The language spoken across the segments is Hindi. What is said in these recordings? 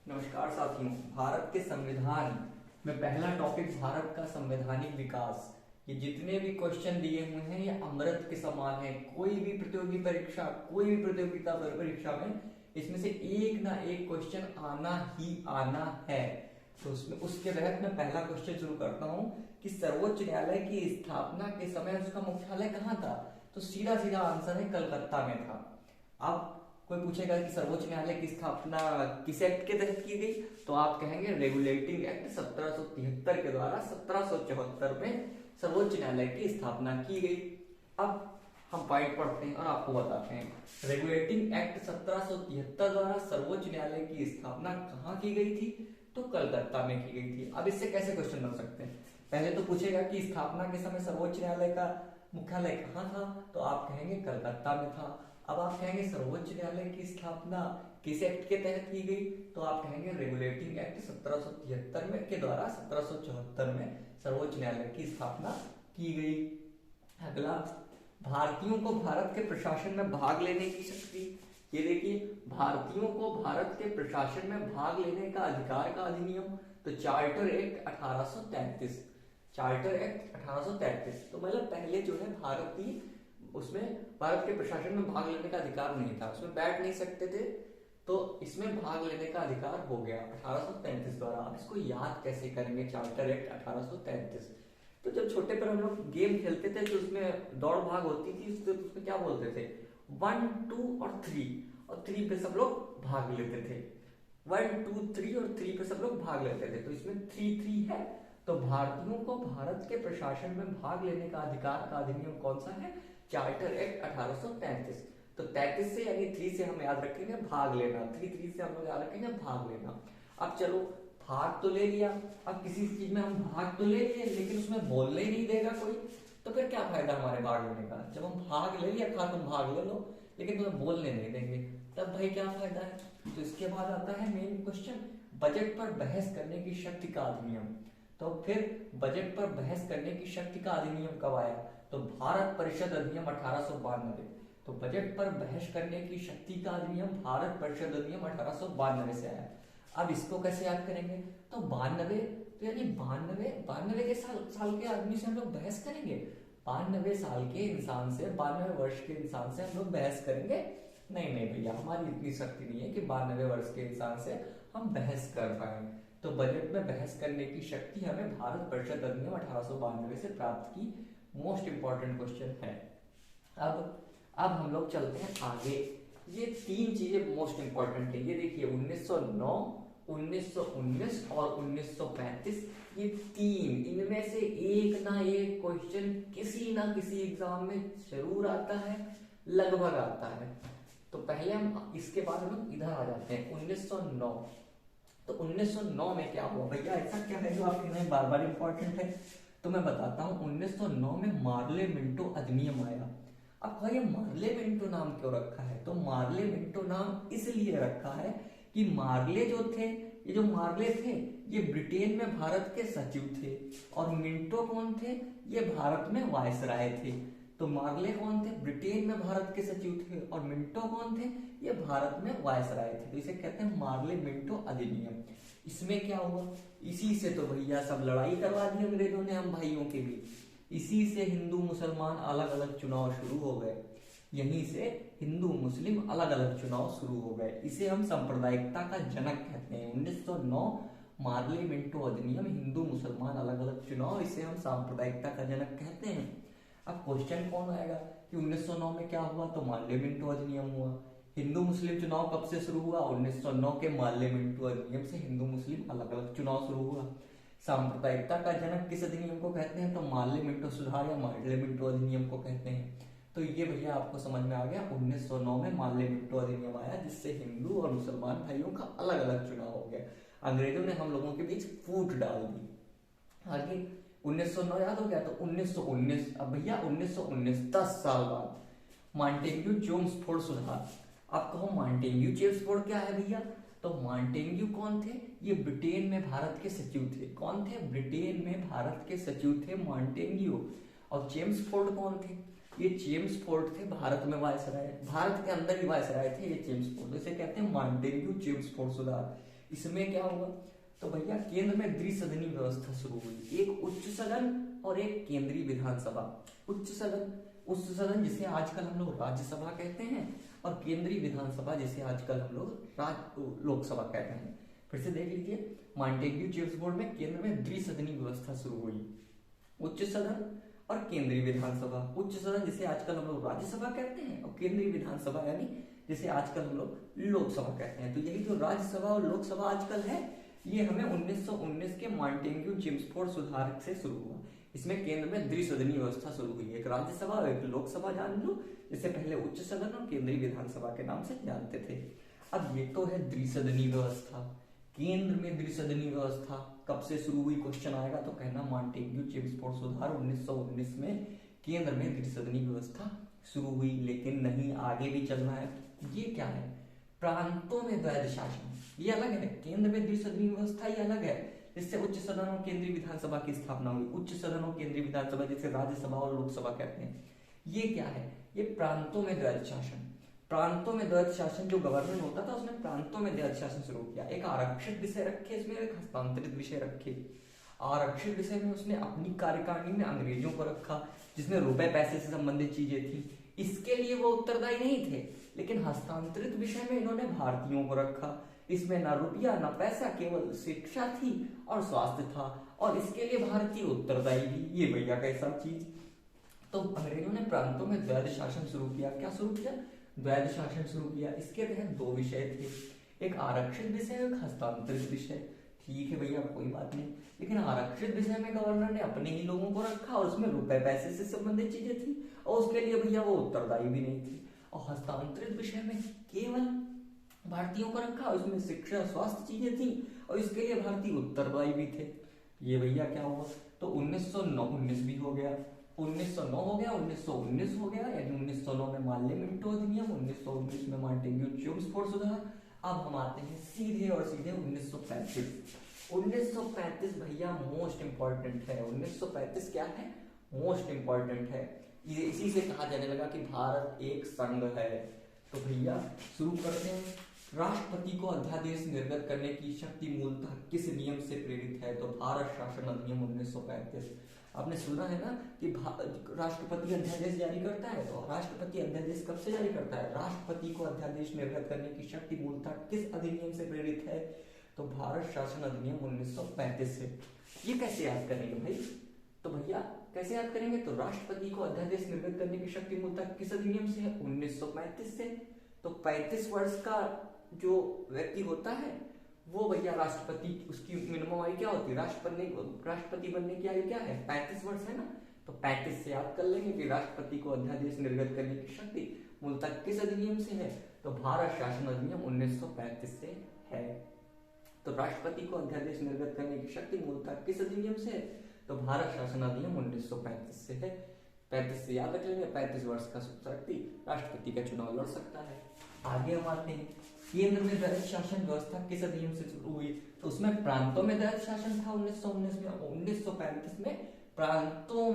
नमस्कार साथियों। भारत के संविधान में पहला टॉपिक भारत का संवैधानिक विकास। ये जितने भी क्वेश्चन दिए हुए हैं ये अमृत के समान है। कोई भी प्रतियोगी परीक्षा, कोई भी प्रतियोगिता परीक्षा में इसमें से एक ना एक क्वेश्चन आना ही आना है। तो उसमें उसके तहत मैं पहला क्वेश्चन शुरू करता हूँ कि सर्वोच्च न्यायालय की स्थापना के समय उसका मुख्यालय कहाँ था। तो सीधा सीधा आंसर है कलकत्ता में था। अब कोई पूछेगा कि सर्वोच्च न्यायालय की स्थापना किस एक्ट के तहत की गई, तो आप कहेंगे रेगुलेटिंग एक्ट 1773 के द्वारा 1774 में सर्वोच्च न्यायालय की स्थापना की गई। अब हम पॉइंट पढ़ते हैं और आपको बताते हैं। रेगुलेटिंग एक्ट 1773 द्वारा सर्वोच्च न्यायालय की स्थापना कहाँ की गई थी, तो कलकत्ता में की गई थी। अब इससे कैसे क्वेश्चन बन सकते हैं, पहले तो पूछेगा कि स्थापना के समय सर्वोच्च न्यायालय का मुख्यालय कहाँ था, तो आप कहेंगे कलकत्ता में था। अब आप कहेंगे सर्वोच्च न्यायालय की स्थापना किस एक्ट के तहत की गई, तो आप कहेंगे रेगुलेटिंग एक्ट 1773 में के द्वारा 1774 में सर्वोच्च न्यायालय की स्थापना की गई। अगला, भारतीयों को भारत के प्रशासन में भाग लेने की शक्ति। ये देखिए, भारतीयों को भारत के प्रशासन में भाग लेने का अधिकार का अधिनियम, तो चार्टर एक्ट 1833। चार्टर एक्ट 1833 तो मतलब पहले जो है भारतीय उसमें भारत के प्रशासन में भाग लेने का अधिकार नहीं था, उसमें बैठ नहीं सकते थे, तो इसमें भाग लेने का अधिकार हो गया 1833 द्वारा। आप इसको याद कैसे करेंगे, चार्टर एक्ट 1833। तो जब छोटे पर हम लोग गेम खेलते थे तो उसमें दौड़ भाग होती थी, उसमें क्या बोलते थे 1, 2 और 3, और 3 पे सब लोग भाग लेते थे। 1, 2, 3 और 3 पे सब लोग भाग लेते थे, तो इसमें 3 है। तो भारतीयों को भारत के प्रशासन में भाग लेने का अधिकार का अधिनियम कौन सा है, चार्टर एक्ट 1833। तो 33 से यानी 3 से हम याद रखेंगे भाग लेना, 3 से हम लोग याद रखेंगे भाग लेना। अब चलो भाग तो ले लिया, अब किसी चीज में हम भाग तो ले लिए लेकिन उसमें बोलने ही नहीं देगा कोई, तो फिर क्या फायदा हमारे भाग लेने का। जब हम भाग ले लिया, खा तुम भाग ले लो लेकिन तुम्हें बोलने नहीं देंगे, तब भाई क्या फायदा है। तो इसके बाद आता है मेन क्वेश्चन, बजट पर बहस करने की शक्ति का अधिनियम। तो फिर बजट पर बहस करने की शक्ति का अधिनियम कब आया, तो भारत परिषद अधिनियम 1892। तो बजट पर बहस करने की शक्ति का अधिनियम भारत परिषद अधिनियम 1892 से आया। अब इसको कैसे याद करेंगे, तो 92, तो यानी 92 के साल के आदमी से हम लोग बहस करेंगे, 92 साल के इंसान से, 92 वर्ष के इंसान से हम लोग बहस करेंगे। नहीं नहीं भैया, हमारी इतनी शक्ति नहीं है कि 92 वर्ष के इंसान से हम बहस कर पाए। तो बजट में बहस करने की शक्ति हमें भारत परिषद अधिनियम 1892 से प्राप्त की। मोस्ट इंपॉर्टेंट क्वेश्चन है। अब हम लोग चलते हैं आगे। ये 3 चीजें मोस्ट इंपॉर्टेंट है। ये देखिए 1909, 1919 और 1935, ये 3, इनमें से एक ना एक क्वेश्चन किसी ना किसी एग्जाम में जरूर आता है, लगभग आता है। तो पहले हम इसके बाद हम इधर आ जाते हैं 1909। तो 1909 में क्या हुआ भैया, ऐसा क्या है जो आपके लिए बार बार इंपॉर्टेंट है, तो मैं बताता हूँ। 1909 में मार्ले मिंटो अधिनियम आया। अब कहिए मार्ले मिंटो नाम क्यों रखा है, तो मार्ले मिंटो नाम इसलिए रखा है कि मार्ले जो थे, ये जो मार्ले थे ये ब्रिटेन में भारत के सचिव थे, और मिंटो कौन थे, ये भारत में वायसराय थे। तो मार्ले कौन थे, ब्रिटेन में भारत के सचिव थे, और मिंटो कौन थे, ये भारत में वायसराय थे। तो इसे कहते हैं मार्ले मिंटो अधिनियम। इसमें क्या हुआ, इसी से तो भैया सब लड़ाई करवा दी अंग्रेजों ने हम भाइयों के बीच। इसी से हिंदू मुसलमान अलग अलग चुनाव शुरू हो गए, यहीं से हिंदू मुस्लिम अलग अलग चुनाव शुरू हो गए। इसे हम सांप्रदायिकता का जनक कहते हैं। 1909 मार्ले मिंटो अधिनियम, हिंदू मुसलमान अलग अलग चुनाव, इसे हम सांप्रदायिकता का जनक कहते हैं। अब क्वेश्चन कौन आएगा कि 1909 में क्या हुआ, तो मार्ले मिंटो अधिनियम हुआ। हिंदू मुस्लिम चुनाव कब से शुरू हुआ, 1909 के मार्ले मिंटो अधिनियम से हिंदू मुस्लिम अलग अलग चुनाव शुरू हुआ। सांप्रदायिकता का जनक किस अधिनियम को कहते हैं, तो मार्ले मिंटो सुधार या मार्ले मिंटो अधिनियम को कहते हैं। तो ये भैया आपको समझ में आ गया, 1909 में मार्ले मिंटो अधिनियम आया जिससे हिंदू और मुसलमान भाइयों का अलग अलग चुनाव हो गया। अंग्रेजों ने हम लोगों के बीच फूट डाल दी। आगे 1909 याद हो गया, तो 1919, अब भैया 1919 10 साल बाद मॉन्टेग्यू चेम्सफोर्ड सुधार। अब कहो मॉन्टेग्यू चेम्सफोर्ड क्या है भैया, तो मॉन्टेग्यू कौन थे, ये ब्रिटेन में भारत के सचिव थे। कौन थे, ब्रिटेन में भारत के सचिव थे मॉन्टेग्यू। और चेम्सफोर्ड कौन थे, ये चेम्सफोर्ड थे भारत में वायसराय, भारत के अंदर ही वायसराय थे ये चेम्सफोर्ड। इसे कहते हैं मॉन्टेग्यू चेम्सफोर्ड सुधार। इसमें क्या हुआ, तो भैया केंद्र में द्विसदनीय व्यवस्था शुरू हुई, एक उच्च सदन और एक केंद्रीय विधानसभा। उच्च सदन जिसे आजकल हम लोग राज्यसभा कहते हैं, और केंद्रीय विधानसभा जिसे आजकल हम लोग लोकसभा कहते हैं। फिर से देख लीजिए, मॉन्टेग्यू चेम्सफोर्ड में केंद्र में द्विसदनीय व्यवस्था शुरू हुई, उच्च सदन और केंद्रीय विधानसभा। उच्च सदन जिसे आजकल हम लोग राज्यसभा कहते हैं, और केंद्रीय विधानसभा यानी जिसे आजकल हम लोग लोकसभा कहते हैं। तो यही जो राज्यसभा और लोकसभा आजकल है, ये हमें 1919 के मॉन्टेग्यू चेम्सफोर्ड सुधार से शुरू हुआ। इसमें केंद्र में द्विसदनीय व्यवस्था शुरू हुई, एक राज्यसभा और एक लोकसभा जान लो, जिसे पहले उच्च सदन और केंद्रीय विधानसभा के नाम से जानते थे। अब ये तो है द्विसदनीय व्यवस्था। केंद्र में द्विसदनीय व्यवस्था कब से शुरू हुई, क्वेश्चन आएगा तो कहना मॉन्टेग्यू चेम्सफोर्ड सुधार 1919 में केंद्र में द्विसदनीय व्यवस्था शुरू हुई। लेकिन नहीं, आगे भी चलना है। ये क्या है, प्रांतों में द्वैध शासन, ये अलग है। केंद्र में द्विसदनीय व्यवस्था ये अलग है, जिससे उच्च सदन और केंद्रीय विधानसभा की स्थापना हुई। उच्च सदन और केंद्रीय विधानसभा जिसे राज्यसभा और लोकसभा कहते हैं। ये क्या है, ये प्रांतों में द्वैध शासन। प्रांतों में द्वैध शासन जो गवर्नमेंट होता था, उसने प्रांतों में द्वैध शासन शुरू किया। एक आरक्षित विषय रखे, इसमें एक हस्तांतरित विषय रखे। आरक्षित विषय में उसने अपनी कार्यकारिणी में अंग्रेजों को रखा, जिसमें रुपए पैसे से संबंधित चीजें थी, इसके लिए वो उत्तरदायी नहीं थे। लेकिन हस्तांतरित विषय में इन्होंने भारतीयों को रखा, इसमें ना रुपया ना पैसा, केवल शिक्षा थी और स्वास्थ्य था, और इसके लिए भारतीय उत्तरदायी भी। ये भैया कैसा चीज। तो अंग्रेजों ने प्रांतों में द्वैध शासन शुरू किया। क्या शुरू किया, द्वैध शासन शुरू किया। इसके तहत दो विषय थे, एक आरक्षित विषय, एक हस्तांतरित विषय। ठीक है भैया, कोई बात नहीं। लेकिन आरक्षित विषय में गवर्नर ने अपने ही लोगों को रखा, और उसमें रुपए पैसे से संबंधित चीजें थी, और उसके लिए भैया वो उत्तरदायी भी नहीं थी। और हस्तांतरित विषय में केवल भारतीयों को रखा, उसमें शिक्षा स्वास्थ्य चीजें थी, और इसके लिए भारतीय उत्तरदायी भी थे। ये भैया क्या हुआ, तो 1919 भी हो गया, 1909 हो गया, 1919 हो गया, यानी 1909 में माल्य मिंटो अधिनियम, 1919 में मॉन्टेग्यू चेम्सफोर्ड सुधार। अब हम आते हैं सीधे और सीधे 1935। 1935 भैया मोस्ट इंपॉर्टेंट है। 1935 क्या है, मोस्ट इंपॉर्टेंट है। इसी से कहा जाने लगा कि भारत एक संघ है। तो भैया शुरू करते हैं। राष्ट्रपति को अध्यादेश निर्गत करने की शक्ति मूलतः किस नियम से प्रेरित है, तो भारत शासन अधिनियम 1935। आपने सुना है ना कि राष्ट्रपति अध्यादेश जारी करता है, तो राष्ट्रपति अध्यादेश कब से जारी करता है, राष्ट्रपति को अध्यादेश निर्गत करने की शक्ति मूलतः किस अधिनियम से प्रेरित है, तो भारत शासन अधिनियम 1935 से। ये कैसे याद करेंगे भाई, तो भैया कैसे याद करेंगे, तो राष्ट्रपति को अध्यादेश निर्गत करने की शक्ति मूलतः किस अधिनियम से है, 1935 से। तो 35 वर्ष का जो व्यक्ति होता है वो भैया राष्ट्रपति, उसकी मिनिमम आयु क्या होती है, राष्ट्रपति बनने की आयु क्या है, 35 वर्ष है ना। तो 35 से याद कर लेंगे कि राष्ट्रपति को अध्यादेश निर्गत करने की शक्ति मूलतः किस अधिनियम से है, तो भारत शासन अधिनियम 1935 से है। तो राष्ट्रपति को अध्यादेश निर्गत करने की शक्ति मूलतः किस अधिनियम से है, तो भारत शासन अधिनियम 1935 से है। 35 से याद रख लेंगे, 35 वर्ष का व्यक्ति राष्ट्रपति का चुनाव लड़ सकता है। आगे हम आते हैं, केंद्र में द्वैध शासन व्यवस्था किस अधिनियम से शुरू हुई, तो उसमें प्रांतों में द्वैध शासन था 1919 में। 1935 में प्रांतों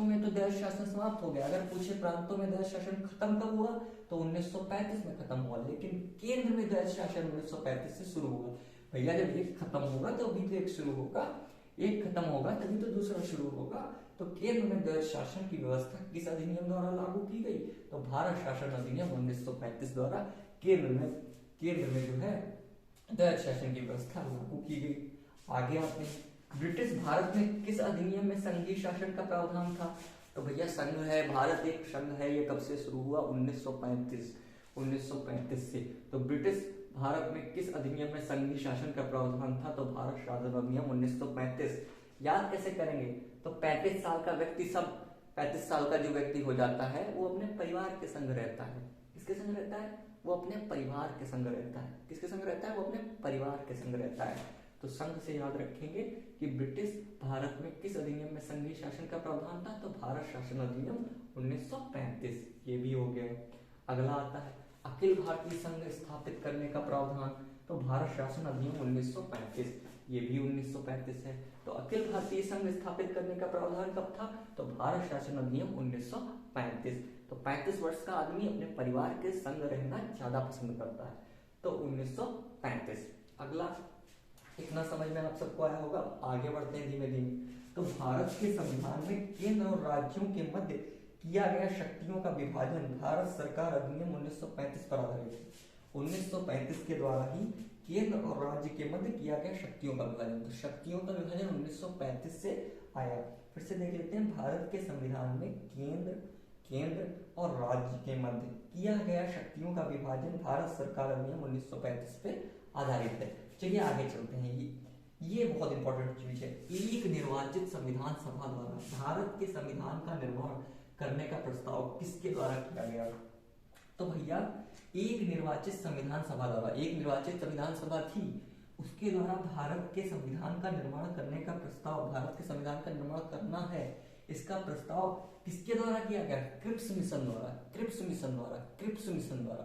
में तो द्वैध शासन समाप्त हो गया। अगर पूछे प्रांतों में द्वैध शासन खत्म कब हुआ, तो 1935 में खत्म हुआ। लेकिन केंद्र में द्वैध शासन 1935 से शुरू हुआ। भैया जब एक खत्म होगा तो अभी तो एक शुरू होगा, एक खत्म होगा तभी तो दूसरा शुरू होगा। तो केंद्र में द्वैध शासन की व्यवस्था किस अधिनियम द्वारा लागू की गई, तो भारत शासन अधिनियम 1935 द्वारा केंद्र में जो है द्वैध शासन की व्यवस्था लागू की गई। आगे आते हैं, ब्रिटिश भारत में किस अधिनियम में संघीय शासन का प्रावधान था, तो भैया संघ है, भारत एक संघ है, ये कब से शुरू हुआ, 1935 से। तो ब्रिटिश भारत में किस अधिनियम में संघीय शासन का प्रावधान था, तो भारत शासन अधिनियम 1935। याद कैसे करेंगे, तो 35 साल का व्यक्ति 35 साल का जो व्यक्ति हो जाता है वो अपने परिवार के संग रहता है। किसके संग रहता है, वो अपने परिवार के संग रहता है। किसके संग रहता है, वो अपने परिवार के संग रहता है। तो संघ से याद रखेंगे कि ब्रिटिश भारत में किस अधिनियम में संघीय शासन का प्रावधान था, तो भारत शासन अधिनियम 1935। ये भी हो गया। अगला आता है, अखिल भारतीय संघ स्थापित करने का प्रावधान, तो भारत शासन अधिनियम 1935। ये भी 1935 है। तो अखिल भारतीय संघ स्थापित करने का प्रावधान कब था, तो भारत शासन अधिनियम 1935। तो 35 वर्ष का आदमी अपने परिवार के संग रहना ज्यादा पसंद करता है, तो 1935। अगला इतना समझ में आप सबको आया होगा, आगे बढ़ते हैं धीमे धीमे। तो भारत के संविधान में केंद्र और राज्यों के मध्य किया गया शक्तियों का विभाजन भारत सरकार अधिनियम 1935 पर आधारित है। 1935 के द्वारा ही केंद्र और राज्य के मध्य किया गया शक्तियों का विभाजन। तो शक्तियों का विभाजन 1935 से आया। फिर से देख लेते हैं, भारत के संविधान में केंद्र और राज्य के मध्य किया गया शक्तियों का विभाजन भारत सरकार अधिनियम 1935 पे आधारित है। चलिए आगे चलते हैं। ये बहुत इंपॉर्टेंट चीज है। एक निर्वाचित संविधान सभा द्वारा भारत के संविधान का निर्माण करने का प्रस्ताव किसके द्वारा किया गया? तो भैया एक निर्वाचित संविधान सभा द्वारा, एक निर्वाचित संविधान सभा थी, उसके द्वारा भारत के संविधान का निर्माण करने का प्रस्ताव, भारत के संविधान का निर्माण करना है, इसका प्रस्ताव किसके द्वारा किया गया? क्रिप्स मिशन द्वारा। क्रिप्स मिशन द्वारा, क्रिप्स मिशन द्वारा,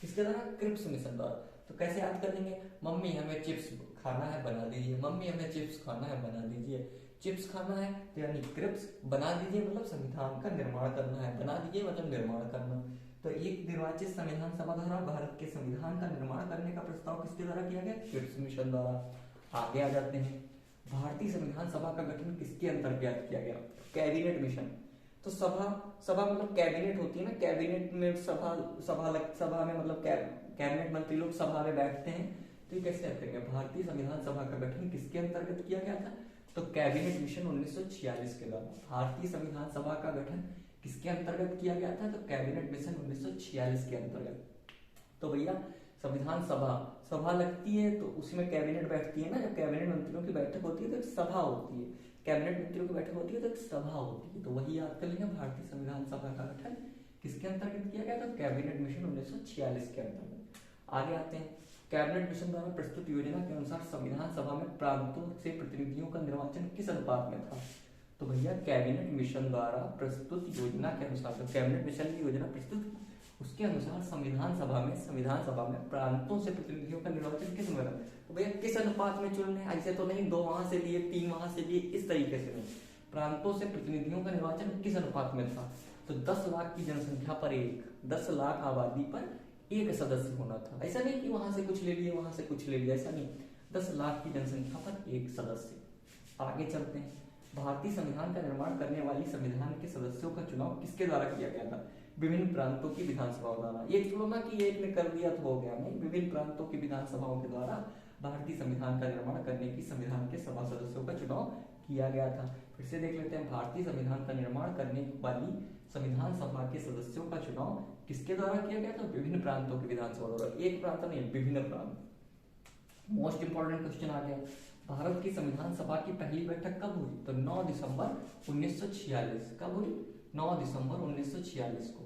किसके द्वारा? क्रिप्स मिशन द्वारा। तो कैसे याद कर लेंगे? मम्मी हमें चिप्स खाना है बना दीजिए, मम्मी हमें चिप्स खाना है बना दीजिए। चिप्स खाना है तो यानी क्रिप्स, बना दीजिए मतलब संविधान का निर्माण करना है, बना दीजिए मतलब निर्माण करना। तो एक निर्वाचित संविधान सभा द्वारा भारत के संविधान का निर्माण करने का प्रस्ताव किसके द्वारा किया गया? क्रिप्स मिशन द्वारा। आगे आ जाते हैं, भारतीय संविधान सभा का गठन किसके अंतर्गत किया गया? Cabinet mission. तो सभा मतलब कैबिनेट होती है ना, कैबिनेट में सभा में मतलब कैबिनेट मंत्री लोग सभा में बैठते हैं। तो ये कैसे करेंगे? भारतीय संविधान सभा का गठन किसके अंतर्गत किया गया था? तो कैबिनेट मिशन 1946 के द्वारा। भारतीय संविधान सभा का गठन किसके अंतर्गत किया गया था? तो कैबिनेट मिशन 1946 के अंतर्गत। तो भैया संविधान सभा लगती है तो उसमें कैबिनेट बैठती है ना, जब कैबिनेट मंत्रियों की बैठक होती है तो एक सभा होती है, कैबिनेट मंत्रियों की बैठक होती है तो एक सभा होती है। तो वही याद कर लेंगे, भारतीय संविधान सभा का गठन किसके अंतर्गत किया गया था? कैबिनेट मिशन 1946 के अंतर्गत। आगे आते हैं, कैबिनेट मिशन द्वारा प्रस्तुत योजना के अनुसार संविधान सभा में प्रांतों से प्रतिनिधियों का निर्वाचन किस अनुपात में था? तो भैया कैबिनेट मिशन द्वारा प्रस्तुत योजना के अनुसार, तो कैबिनेट मिशन की योजना प्रस्तुत, उसके अनुसार संविधान सभा में प्रांतों से प्रतिनिधियों का निर्वाचन किस अनुपात में? तो भैया किस अनुपात में चुनने? ऐसे तो नहीं 2 वहां से लिए 3 वहां से लिए, इस तरीके से नहीं। प्रांतों से प्रतिनिधियों का निर्वाचन किस अनुपात में था? तो 10 लाख की जनसंख्या पर 10 लाख आबादी पर एक सदस्य होना था। ऐसा नहीं कि वहां से कुछ ले लिए वहां से कुछ ले लिया, ऐसा नहीं। 10 लाख की जनसंख्या पर एक सदस्य। आगे चलते हैं, भारतीय संविधान का निर्माण करने वाली संविधान के सदस्यों का चुनाव किसके द्वारा किया गया था? विभिन्न प्रांतों की विधानसभाओं द्वारा। ये थोड़ा ना कि एक ने कर दिया तो हो गया, नहीं, विभिन्न प्रांतों की विधानसभाओं के द्वारा भारतीय संविधान का निर्माण करने की संविधान के सभा सदस्यों का चुनाव किया गया था। फिर से देख लेते हैं, भारतीय संविधान का निर्माण करने वाली संविधान सभा के सदस्यों का चुनाव किसके द्वारा किया गया था? विभिन्न प्रांतों की विधानसभा द्वारा। एक प्रांत नहीं, विभिन्न प्रांत। मोस्ट इंपॉर्टेंट क्वेश्चन आ गया, भारत की संविधान सभा की पहली बैठक कब हुई? तो 9 दिसंबर 1946। कब हुई? 9 दिसंबर 1946 को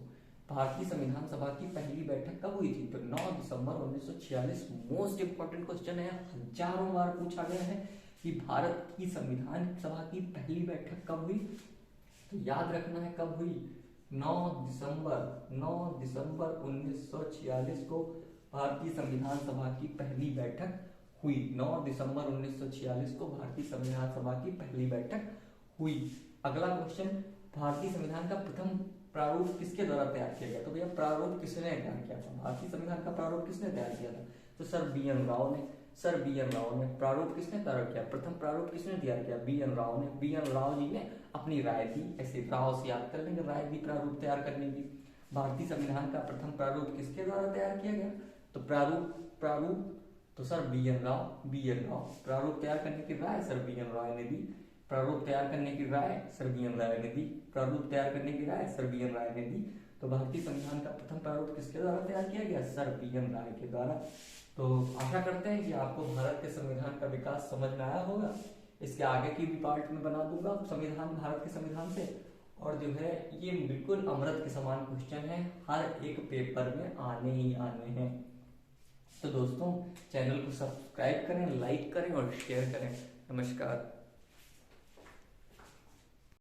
भारतीय संविधान सभा की पहली बैठक कब हुई थी? तो 9 दिसंबर 1946। मोस्ट इंपॉर्टेंट क्वेश्चन है, हजारों बार पूछा गया है कि भारत की संविधान सभा की पहली बैठक कब हुई? तो याद रखना है कब हुई। 9 दिसंबर 1946 को भारतीय संविधान सभा की पहली बैठक हुई। 9 दिसंबर 1946 को भारतीय संविधान सभा की पहली बैठक हुई। अगला क्वेश्चन, भारतीय संविधान का प्रथम प्रारूप किसके द्वारा तैयार किया गया? तो भैया प्रारूप किसने तैयार किया था? भारतीय संविधान का प्रारूप किसने तैयार किया था? तो सर बी एन राव ने। सर बी एन राव ने प्रारूप किसने तैयार किया? प्रथम प्रारूप किसने तैयार किया? बी एन राव ने। बी एन राव जी ने अपनी राय दी, ऐसे राव से याद कर लेंगे, राय दी प्रारूप तैयार करने की। भारतीय संविधान का प्रथम प्रारूप किसके द्वारा तैयार किया गया? तो प्रारूप तो सर बी एन राव। प्रारूप तैयार करने की राय सर बी एन राय ने दी। प्रारूप तैयार करने की राय सर बी एन राय ने दी। प्रारूप तैयार करने की राय सर बी एन राय ने दी। तो भारतीय संविधान का प्रथम प्रारूप किसके द्वारा तैयार किया गया? सर बी एन राय के द्वारा। तो आशा करते हैं कि आपको भारत के संविधान का विकास समझ में आया होगा। इसके आगे की भी पार्ट में बना दूंगा संविधान, भारत के संविधान से। और जो है ये बिल्कुल अमृत के समान क्वेश्चन है, हर एक पेपर में आने ही आने हैं। तो दोस्तों चैनल को सब्सक्राइब करें, लाइक करें और शेयर करें। नमस्कार।